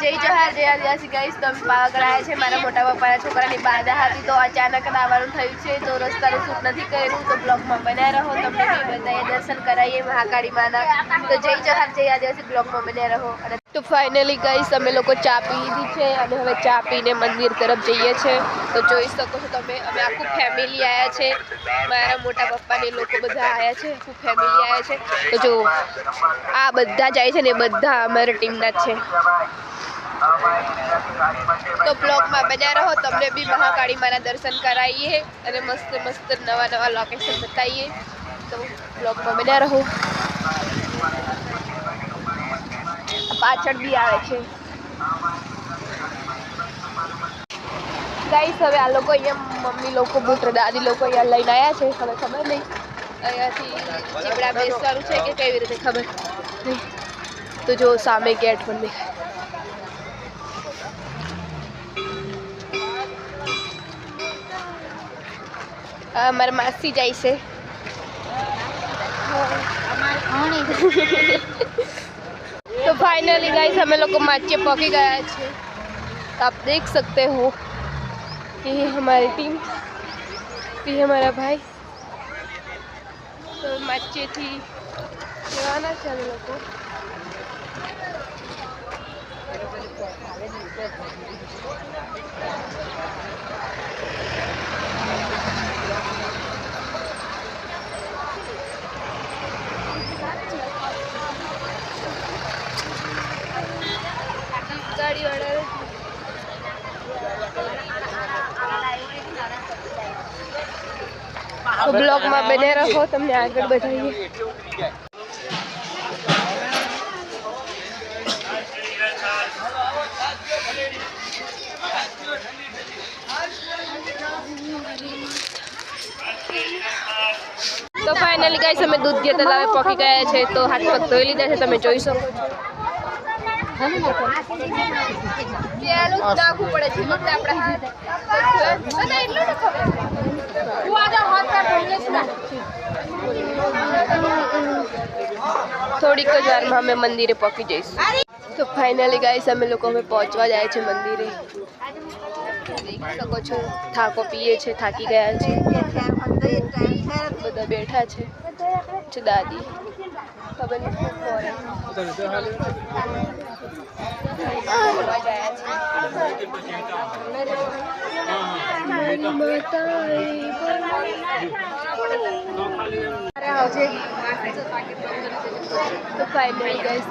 જય જોહાર જય આદિવાસી ગાઈસ, તો અમે પાવાગઢ આવ્યા છે. મારા મોટા પપ્પાના છોકરાની બાધા હતી તો અચાનક આવવાનું થયું છે, તો રસ્તાનું શૂટ નથી કર્યું, તો બ્લોગમાં બન્યા રહો. તમને બી બધાએ દર્શન કરાવીએ મહાકાળી માના. તો જય જોહાર જય આદિવાસી, બ્લોગમાં બન્યા રહો. અને તો ફાઇનલી ગાઈસ અમે લોકો ચા પી લીધી છે અને હવે ચા પીને મંદિર તરફ જઈએ છીએ. તો જોઈ શકો છો તમે, અમે આખું ફેમિલી આવ્યા છે. મારા મોટા પપ્પાને લોકો બધા આવ્યા છે, આખું ફેમિલી આવ્યા છે. તો જો આ બધા જાય છે ને, બધા અમારી ટીમના જ છે. તો બ્લોગમાં બન્યા રહો, તમને બી મહાકાળી માના દર્શન કરાવીએ અને મસ્ત મસ્ત નવા નવા લોકેશન બતાવીએ. તો બ્લોગમાં બન્યા રહો. પાછળ બી આવે છે ગાઈસ. હવે આ લોકો અહીંયા મમ્મી લોકો પુત્ર દાદી લોકો અહીંયા લઈને આવ્યા છે. હવે ખબર નહીં અહીંયાથી ચીબડા બેસવાનું છે કે કેવી રીતે, ખબર નહીં. તો જો સામે ગેટ પણ દેખાય. મારા માસી જાય છે. तो फाइनली गाइस हमें लोग को माचे पहुंच गया है. आप देख सकते हो कि ये हमारी टीम, ये हमारा भाई. तो माचे थी जवाना चल लोग को. गाड़ी वाला तो ब्लॉग में बने रहो, તમને આગળ બતાવીએ. તો ફાઇનલી ગાઈસ અમે દૂધિયા તલાવે પહોંચી ગયા છે. તો હાથ પગ ધોઈ લીધા છે, તમે જોઈ શકો છો. થોડીક જ વારમાં અમે મંદિરે પહોંચી જઈશું. તો ફાઇનલી ગાઈસ અમે લોકો હવે પહોંચવા જાય છે મંદિરે. દેખી શકો છો થાકો પીએ છે, થાકી ગયા છે. બધા બેઠા છે. દાદી ખબર નહીં તો ફાઇનલી ગાઈસ